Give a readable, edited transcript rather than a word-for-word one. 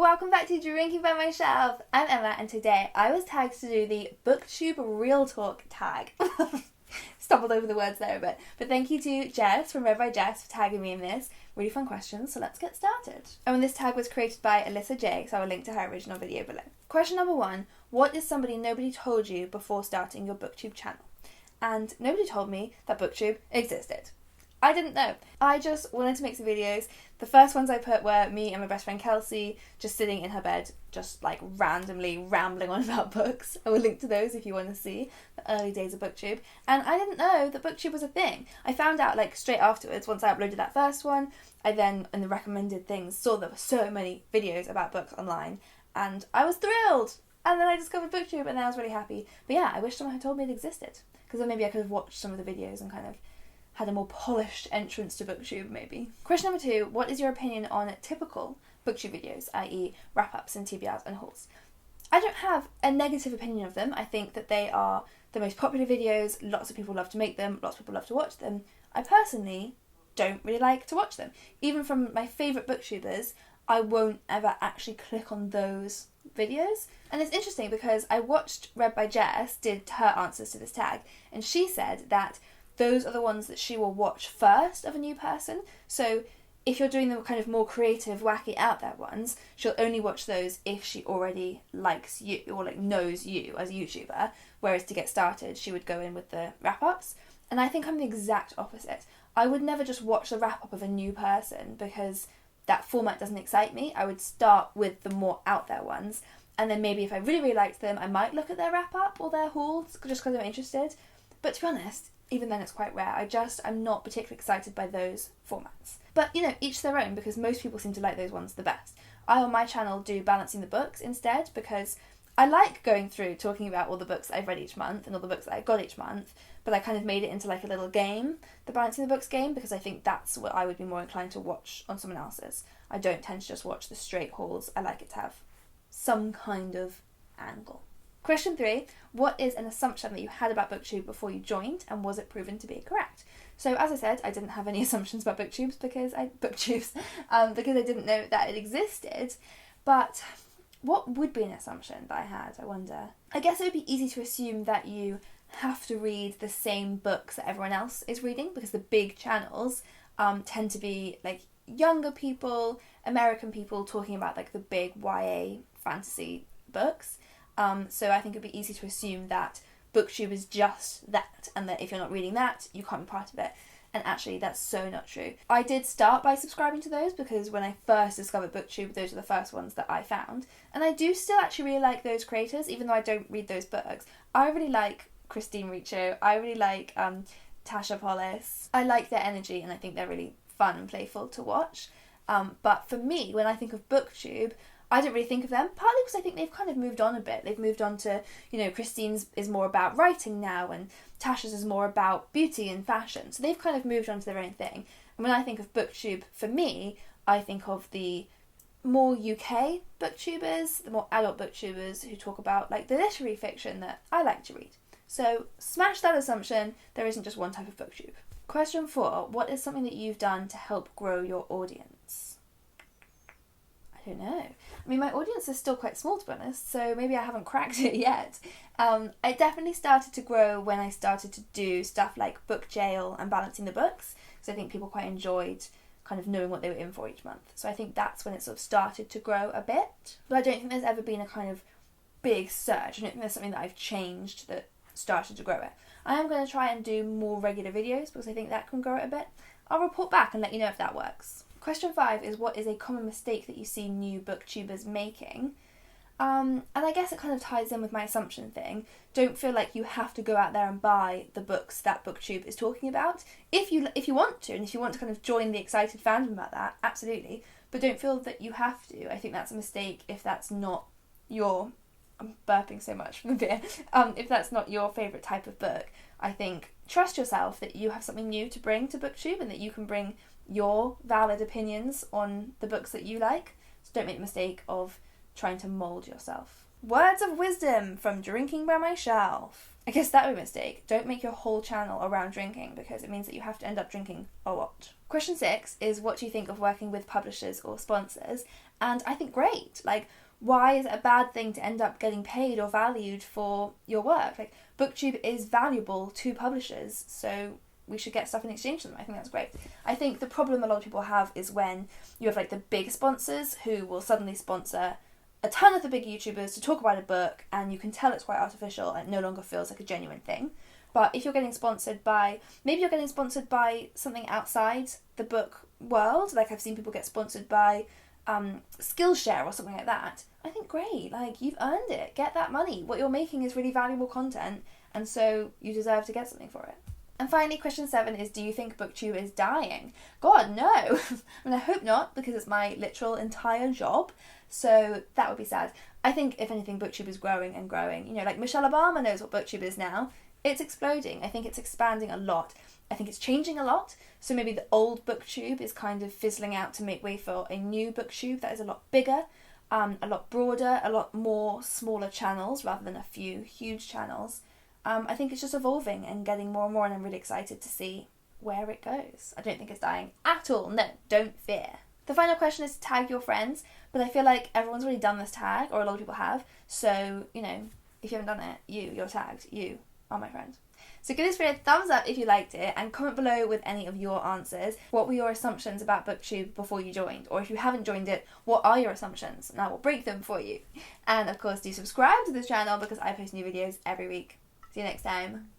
welcome back to Drinking by My Shelf. I'm Emma and today I was tagged to do the Booktube Real Talk tag. Stumbled over the words there a bit. But thank you to Jess from Read by Jess for tagging me in this. Really fun questions, so let's get started. And this tag was created by Alyssa J, so I will link to her original video below. Question number 1. What is somebody nobody told you before starting your Booktube channel? And nobody told me that Booktube existed. I didn't know. I just wanted to make some videos. The first ones I put were me and my best friend Kelsey just sitting in her bed, just like randomly rambling on about books. I will link to those if you want to see the early days of Booktube. And I didn't know that Booktube was a thing. I found out like straight afterwards, once I uploaded that first one. I then, in the recommended things, saw there were so many videos about books online and I was thrilled. And then I discovered Booktube and then I was really happy. But yeah, I wish someone had told me it existed, because then maybe I could have watched some of the videos and kind of had a more polished entrance to Booktube, maybe. Question number 2, what is your opinion on typical Booktube videos, i.e. wrap-ups and TBRs and hauls? I don't have a negative opinion of them. I think that they are the most popular videos, lots of people love to make them, lots of people love to watch them. I personally don't really like to watch them. Even from my favourite booktubers, I won't ever actually click on those videos. And it's interesting because I watched Read by Jess did her answers to this tag, and she said that those are the ones that she will watch first of a new person. So if you're doing the kind of more creative, wacky, out there ones, she'll only watch those if she already likes you or like knows you as a YouTuber. Whereas to get started, she would go in with the wrap-ups. And I think I'm the exact opposite. I would never just watch the wrap-up of a new person because that format doesn't excite me. I would start with the more out there ones. And then maybe if I really, really liked them, I might look at their wrap-up or their hauls just because I'm interested. But to be honest, even then it's quite rare. I'm not particularly excited by those formats. But, you know, each their own, because most people seem to like those ones the best. I, on my channel, do Balancing the Books instead, because I like going through talking about all the books that I've read each month and all the books that I got each month, but I kind of made it into like a little game, the Balancing the Books game, because I think that's what I would be more inclined to watch on someone else's. I don't tend to just watch the straight hauls. I like it to have some kind of angle. Question 3, what is an assumption that you had about Booktube before you joined, and was it proven to be correct? So as I said, I didn't have any assumptions about Booktubes because I didn't know that it existed. But what would be an assumption that I had, I wonder? I guess it would be easy to assume that you have to read the same books that everyone else is reading, because the big channels tend to be like younger people, American people talking about like the big YA fantasy books. So I think it'd be easy to assume that Booktube is just that, and that if you're not reading that, you can't be part of it. And actually, that's so not true. I did start by subscribing to those because when I first discovered Booktube, those are the first ones that I found. And I do still actually really like those creators, even though I don't read those books. I really like Christine Riccio. I really like Tasha Pollis. I like their energy, and I think they're really fun and playful to watch. But for me, when I think of Booktube, I don't really think of them, partly because I think they've kind of moved on a bit. They've moved on to, you know, Christine's is more about writing now and Tasha's is more about beauty and fashion. So they've kind of moved on to their own thing. And when I think of Booktube, for me, I think of the more UK booktubers, the more adult booktubers who talk about like the literary fiction that I like to read. So smash that assumption, there isn't just one type of Booktube. Question 4, what is something that you've done to help grow your audience? I don't know. I mean, my audience is still quite small, to be honest, so maybe I haven't cracked it yet. It definitely started to grow when I started to do stuff like Book Jail and Balancing the Books, because I think people quite enjoyed kind of knowing what they were in for each month. So I think that's when it sort of started to grow a bit. But I don't think there's ever been a kind of big surge. I don't think there's something that I've changed that started to grow it. I am going to try and do more regular videos because I think that can grow it a bit. I'll report back and let you know if that works. Question 5 is, what is a common mistake that you see new booktubers making? And I guess it kind of ties in with my assumption thing. Don't feel like you have to go out there and buy the books that Booktube is talking about. If you want to, and if you want to kind of join the excited fandom about that, absolutely. But don't feel that you have to. I think that's a mistake if that's not your... I'm burping so much from the beer. If that's not your favourite type of book, I think trust yourself that you have something new to bring to Booktube and that you can bring your valid opinions on the books that you like. So don't make the mistake of trying to mould yourself. Words of wisdom from Drinking by My Shelf. I guess that would be a mistake. Don't make your whole channel around drinking because it means that you have to end up drinking a lot. Question 6 is, what do you think of working with publishers or sponsors? And I think great. Like, why is it a bad thing to end up getting paid or valued for your work? Like, Booktube is valuable to publishers, so we should get stuff in exchange for them. I think that's great. I think the problem a lot of people have is when you have like the big sponsors who will suddenly sponsor a ton of the big YouTubers to talk about a book, and you can tell it's quite artificial and it no longer feels like a genuine thing. But if you're getting sponsored by, maybe you're getting sponsored by something outside the book world, like I've seen people get sponsored by Skillshare or something like that, I think great, like you've earned it, get that money. What you're making is really valuable content, and so you deserve to get something for it. And finally, question 7 is, do you think Booktube is dying? God, no! I mean, I hope not, because it's my literal entire job, so that would be sad. I think, if anything, Booktube is growing and growing. You know, like Michelle Obama knows what Booktube is now. It's exploding. I think it's expanding a lot. I think it's changing a lot, so maybe the old Booktube is kind of fizzling out to make way for a new Booktube that is a lot bigger, a lot broader, a lot more smaller channels rather than a few huge channels. I think it's just evolving and getting more and more, and I'm really excited to see where it goes. I don't think it's dying at all. No, don't fear. The final question is to tag your friends, but I feel like everyone's already done this tag, or a lot of people have, so, you know, if you haven't done it, you're tagged. You are my friend. So give this video a thumbs up if you liked it, and comment below with any of your answers. What were your assumptions about Booktube before you joined? Or if you haven't joined it, what are your assumptions? And I will break them for you. And of course, do subscribe to this channel because I post new videos every week. See you next time.